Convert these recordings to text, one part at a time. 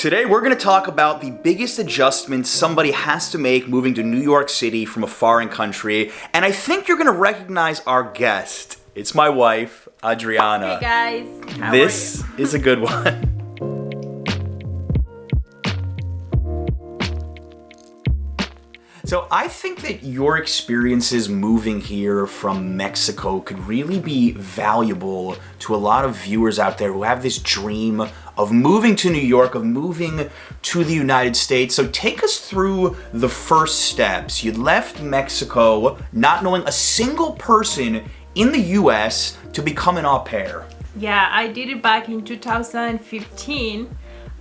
Today we're going to talk about the biggest adjustments somebody has to make moving to New York City from a foreign country, and I think you're going to recognize our guest. It's my wife, Adriana. Hey guys, how This are you? is a good one. So I think that your experiences moving here from Mexico could really be valuable to a lot of viewers out there who have this dream of moving to New York, of moving to the United States. So take us through the first steps. You left Mexico not knowing a single person in the US to become an au pair. Yeah, I did it back in 2015.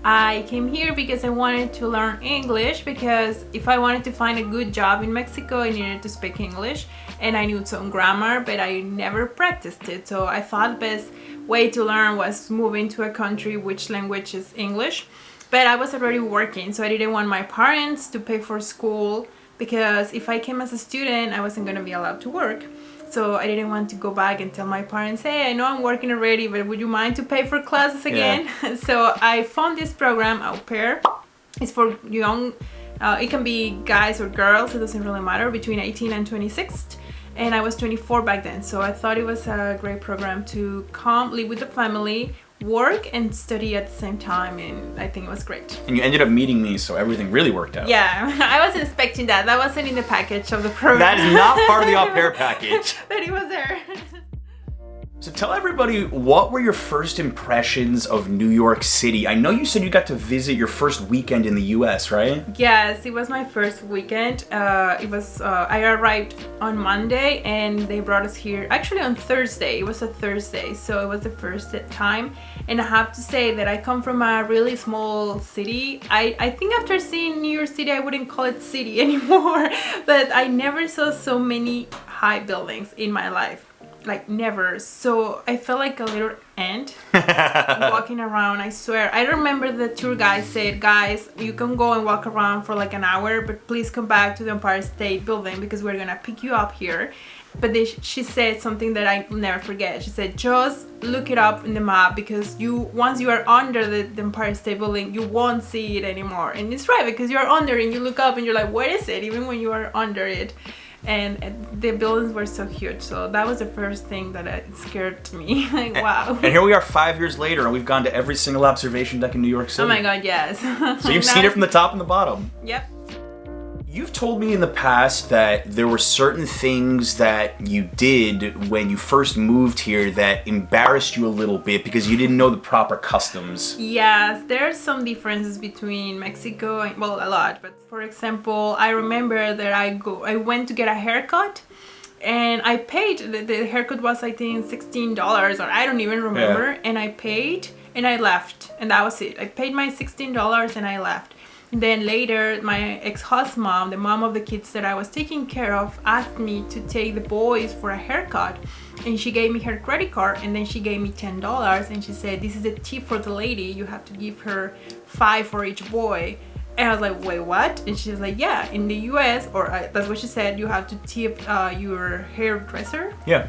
I came here because I wanted to learn English, because if I wanted to find a good job in Mexico, I needed to speak English, and I knew some grammar, but I never practiced it. So I thought the best way to learn was moving to a country which language is English. But I was already working, so I didn't want my parents to pay for school, because if I came as a student, I wasn't going to be allowed to work. So I didn't want to go back and tell my parents, hey, I know I'm working already, but would you mind to pay for classes again? Yeah. So I found this program, Au Pair. It's for young, it can be guys or girls, it doesn't really matter, between 18 and 26. And I was 24 back then, so I thought it was a great program to come live with the family, work and study at the same time, and I think it was great. And you ended up meeting me, so everything really worked out. Yeah, I wasn't expecting that. That wasn't in the package of the program. That is not part of the au pair package. But it was there. So tell everybody, what were your first impressions of New York City? I know you said you got to visit your first weekend in the US, right? Yes, it was my first weekend. I arrived on Monday and they brought us here actually on Thursday. It was a Thursday, so it was the first time. And I have to say that I come from a really small city. I think after seeing New York City, I wouldn't call it city anymore, but I never saw so many high buildings in my life. Like never. So I felt like a little ant walking around. I swear, I remember the tour guide said, guys, you can go and walk around for like an hour, but please come back to the Empire State Building because we're gonna pick you up here. But she said something that I will never forget. She said, just look it up in the map, because once you are under the Empire State Building, you won't see it anymore. And it's right, because you're under and you look up and you're like, where is it? Even when you are under it. And the buildings were so huge, so that was the first thing that scared me. Like, wow. And here we are 5 years later, and we've gone to every single observation deck in New York City. Oh my god, yes. So you've seen it from the top and the bottom. Yep. You've told me in the past that there were certain things that you did when you first moved here that embarrassed you a little bit because you didn't know the proper customs. Yes, there are some differences between Mexico and, well, a lot. But for example, I remember that I went to get a haircut, and I paid, the haircut was I think $16, or I don't even remember. Yeah. And I paid and I left, and that was it. I paid my $16 and I left. Then later, my ex-husband's mom, the mom of the kids that I was taking care of, asked me to take the boys for a haircut, and she gave me her credit card, and then she gave me $10, and she said, this is a tip for the lady, you have to give her $5 for each boy. And I was like, wait, what? And she's like, yeah, in the US, or that's what she said, you have to tip your hairdresser. Yeah.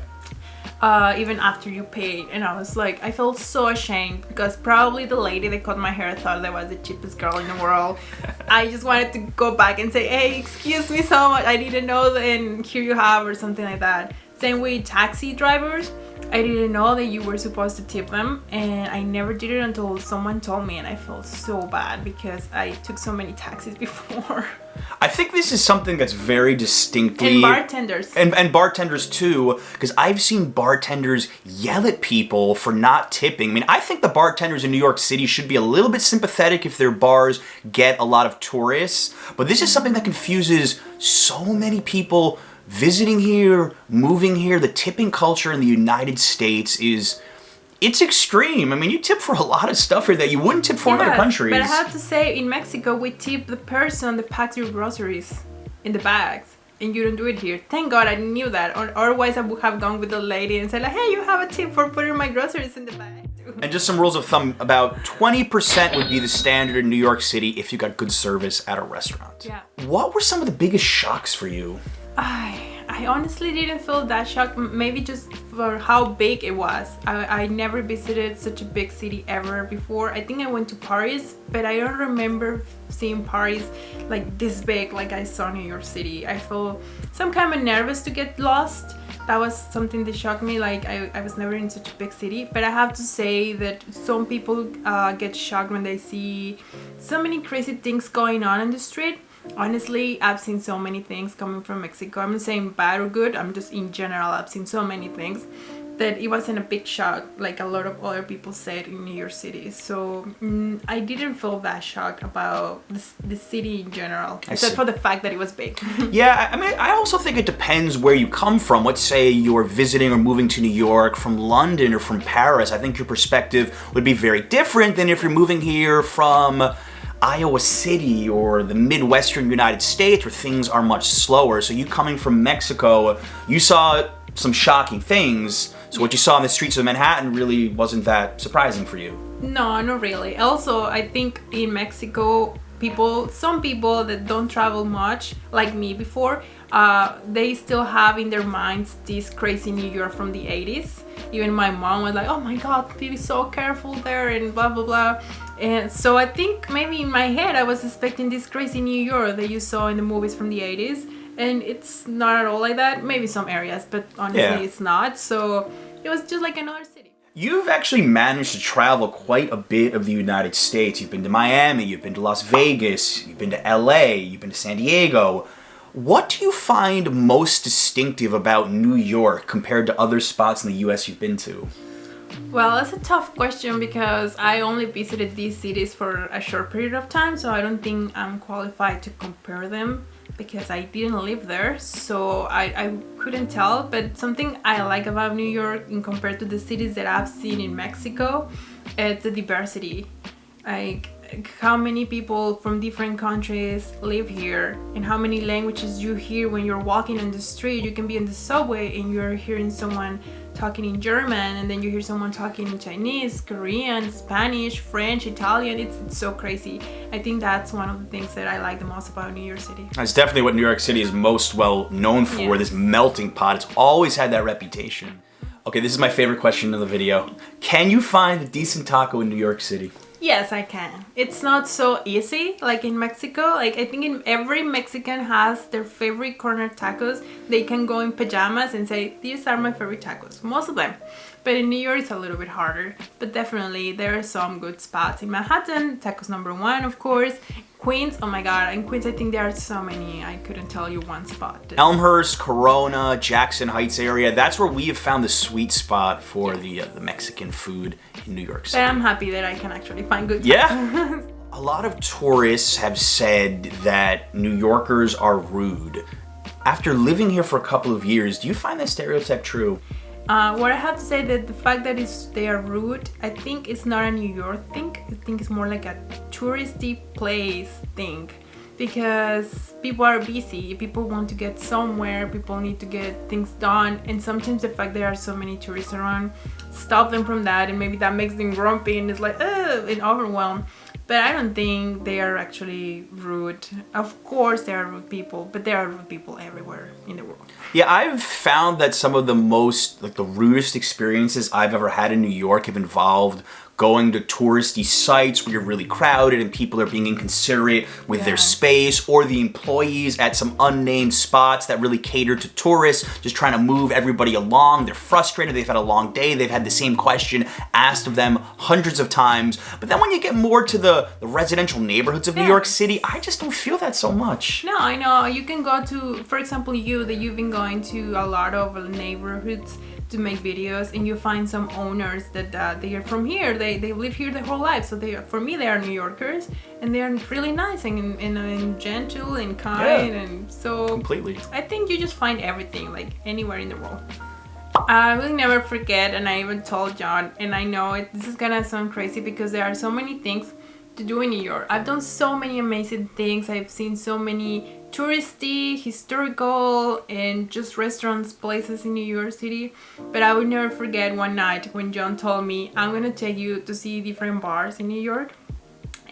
Even after you paid. And I was like, I felt so ashamed, because probably the lady that cut my hair thought that I was the cheapest girl in the world. I just wanted to go back and say, hey, excuse me so much, I didn't know, and here you have, or something like that. Same with taxi drivers. I didn't know that you were supposed to tip them, and I never did it until someone told me, and I felt so bad because I took so many taxis before. I think this is something that's very distinctly... And bartenders. And bartenders too, because I've seen bartenders yell at people for not tipping. I mean, I think the bartenders in New York City should be a little bit sympathetic if their bars get a lot of tourists, but this is something that confuses so many people visiting here, moving here. The tipping culture in the United States it's extreme. I mean, you tip for a lot of stuff here that you wouldn't tip for in other countries. But I have to say, in Mexico, we tip the person that packs your groceries in the bags, and you don't do it here. Thank God I knew that, or otherwise I would have gone with the lady and said, like, hey, you have a tip for putting my groceries in the bag. And just some rules of thumb, about 20% would be the standard in New York City if you got good service at a restaurant. Yeah. What were some of the biggest shocks for you? I I honestly didn't feel that shocked, maybe just for how big it was. I never visited such a big city ever before. I think I went to Paris, but I don't remember seeing Paris like this big like I saw New York City. I felt some kind of nervous to get lost. That was something that shocked me, like I was never in such a big city. But I have to say that some people get shocked when they see so many crazy things going on in the street. Honestly, I've seen so many things coming from Mexico. I'm not saying bad or good, I'm just in general, I've seen so many things that it wasn't a big shock like a lot of other people said in New York City. So I didn't feel that shocked about the city in general, except for the fact that it was big. Yeah, I mean, I also think it depends where you come from. Let's say you're visiting or moving to New York from London or from Paris. I think your perspective would be very different than if you're moving here from Iowa City or the Midwestern United States where things are much slower. So you coming from Mexico, you saw some shocking things. So what you saw on the streets of Manhattan really wasn't that surprising for you. No, not really. Also, I think in Mexico, some people that don't travel much, like me before, they still have in their minds this crazy New York from the 80s. Even my mom was like, oh my God, be so careful there and blah, blah, blah. And so I think maybe in my head, I was expecting this crazy New York that you saw in the movies from the 80s. And it's not at all like that. Maybe some areas, but honestly, It's not. So it was just like another city. You've actually managed to travel quite a bit of the United States. You've been to Miami, you've been to Las Vegas, you've been to LA, you've been to San Diego. What do you find most distinctive about New York compared to other spots in the US you've been to? Well, that's a tough question because I only visited these cities for a short period of time, so I don't think I'm qualified to compare them because I didn't live there, so I couldn't tell. But something I like about New York in compared to the cities that I've seen in Mexico, it's the diversity. Like how many people from different countries live here and how many languages you hear when you're walking on the street. You can be in the subway and you're hearing someone talking in German, and then you hear someone talking in Chinese, Korean, Spanish, French, Italian. It's so crazy. I think that's one of the things that I like the most about New York City. That's definitely what New York City is most well known for, Yes. This melting pot. It's always had that reputation. Okay, this is my favorite question of the video. Can you find a decent taco in New York City? Yes, I can. It's not so easy like in Mexico. Like I think every Mexican has their favorite corner tacos. They can go in pajamas and say, these are my favorite tacos. Most of them. But in New York, it's a little bit harder. But definitely, there are some good spots. In Manhattan, tacos #1, of course. Queens, oh my God. In Queens, I think there are so many. I couldn't tell you one spot. Elmhurst, Corona, Jackson Heights area. That's where we have found the sweet spot for the Mexican food in New York City. But I'm happy that I can actually find good tacos. Yeah. A lot of tourists have said that New Yorkers are rude. After living here for a couple of years, do you find that stereotype true? What I have to say that the fact that they are rude, I think it's not a New York thing. I think it's more like a touristy place thing, because people are busy. People want to get somewhere. People need to get things done, and sometimes the fact there are so many tourists around stop them from that, and maybe that makes them grumpy and it's like and overwhelmed. But I don't think they are actually rude. Of course there are rude people, but there are rude people everywhere in the world. Yeah, I've found that some of the most, the rudest experiences I've ever had in New York have involved going to touristy sites where you're really crowded and people are being inconsiderate with their space, or the employees at some unnamed spots that really cater to tourists, just trying to move everybody along. They're frustrated, they've had a long day, they've had the same question asked of them hundreds of times. But then when you get more to the residential neighborhoods of New York City, I just don't feel that so much. No, I know. You can go to, for example, you've been going to a lot of neighborhoods to make videos, and you find some owners that they are from here. They live here their whole life, so for me they are New Yorkers, and they are really nice and gentle and kind, and so Completely. I think you just find everything like anywhere in the world. I will never forget, and I even told John, and I know this is gonna sound crazy because there are so many things to do in New York. I've done so many amazing things. I've seen so many touristy, historical, and just restaurants, places in New York City. But I will never forget one night when John told me, I'm gonna take you to see different bars in New York.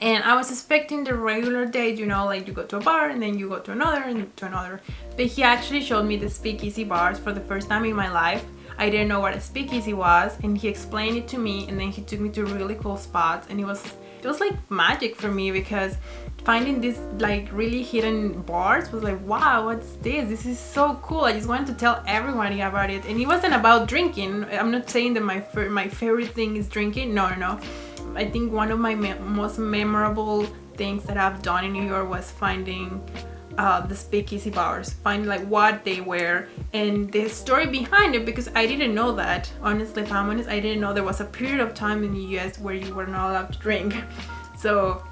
And I was expecting the regular date, you know, like you go to a bar and then you go to another and to another. But he actually showed me the speakeasy bars for the first time in my life. I didn't know what a speakeasy was, and he explained it to me, and then he took me to really cool spots, and it was like magic for me, because finding these like really hidden bars was like, wow, what's this? This is so cool. I just wanted to tell everybody about it. And it wasn't about drinking. I'm not saying that my favorite thing is drinking. No. I think one of my most memorable things that I've done in New York was finding the speakeasy bars, find like what they were and the story behind it, because I didn't know that. Honestly, if I'm honest, I didn't know there was a period of time in the US where you were not allowed to drink. So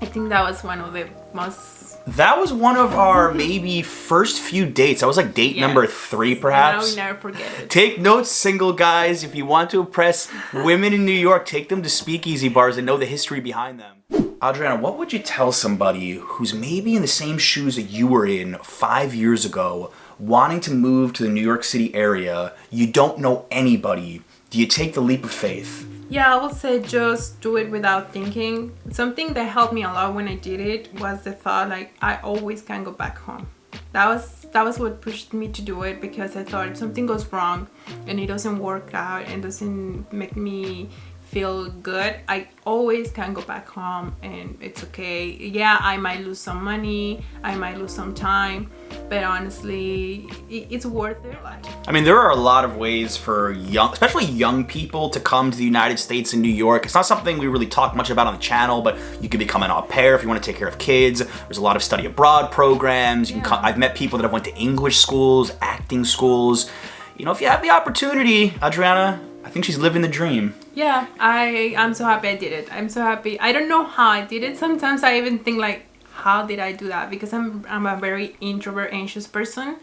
I think that was one of the most... That was one of our maybe first few dates. That was like date number 3, perhaps. And I will never forget it. Take notes, single guys. If you want to impress women in New York, take them to speakeasy bars and know the history behind them. Adriana, what would you tell somebody who's maybe in the same shoes that you were in 5 years ago, wanting to move to the New York City area? You don't know anybody. Do you take the leap of faith? Yeah, I would say just do it without thinking. Something that helped me a lot when I did it was the thought, like, I always can go back home. That was what pushed me to do it, because I thought if something goes wrong and it doesn't work out and doesn't make me feel good, I always can go back home and it's okay. Yeah, I might lose some money, I might lose some time, but honestly, it's worth it. I mean, there are a lot of ways for especially young people to come to the United States and New York. It's not something we really talk much about on the channel, but you can become an au pair if you want to take care of kids. There's a lot of study abroad programs. I've met people that have went to English schools, acting schools. You know, if you have the opportunity, Adriana, I think she's living the dream. Yeah, I'm so happy I did it. I'm so happy. I don't know how I did it. Sometimes I even think like, how did I do that? Because I'm a very introvert, anxious person,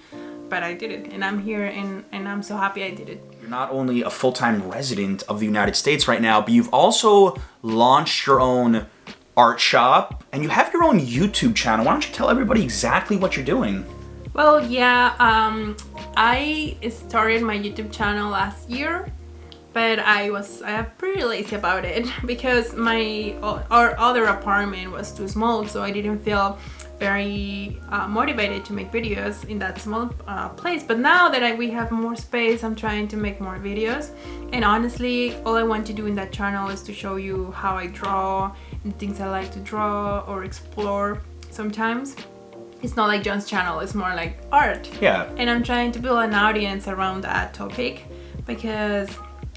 but I did it, and I'm here, and I'm so happy I did it. You're not only a full-time resident of the United States right now, but you've also launched your own art shop, and you have your own YouTube channel. Why don't you tell everybody exactly what you're doing? Well, yeah, I started my YouTube channel last year, but I was pretty lazy about it because our other apartment was too small, so I didn't feel very motivated to make videos in that small place. But now that we have more space, I'm trying to make more videos, and honestly, all I want to do in that channel is to show you how I draw and things I like to draw or explore. Sometimes it's not like John's channel, it's more like art. Yeah. And I'm trying to build an audience around that topic because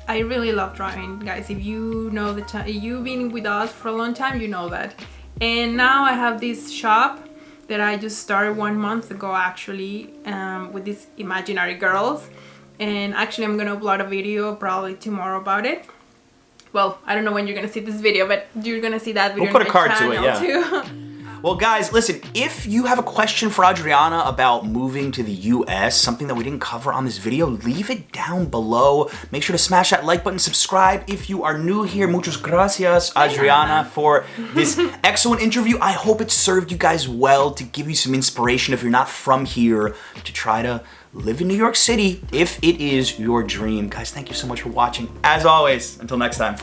I really love drawing, guys. If you know you've been with us for a long time, you know that. And now I have this shop that I just started 1 month ago, actually, with these imaginary girls. And actually, I'm gonna upload a video probably tomorrow about it. Well, I don't know when you're gonna see this video, but you're gonna see that video. We'll put a card to it, yeah. Too. Well, guys, listen, if you have a question for Adriana about moving to the US, something that we didn't cover on this video, leave it down below. Make sure to smash that like button, subscribe. If you are new here, muchas gracias, Adriana, for this excellent interview. I hope it served you guys well to give you some inspiration if you're not from here to try to live in New York City if it is your dream. Guys, thank you so much for watching. As always, until next time.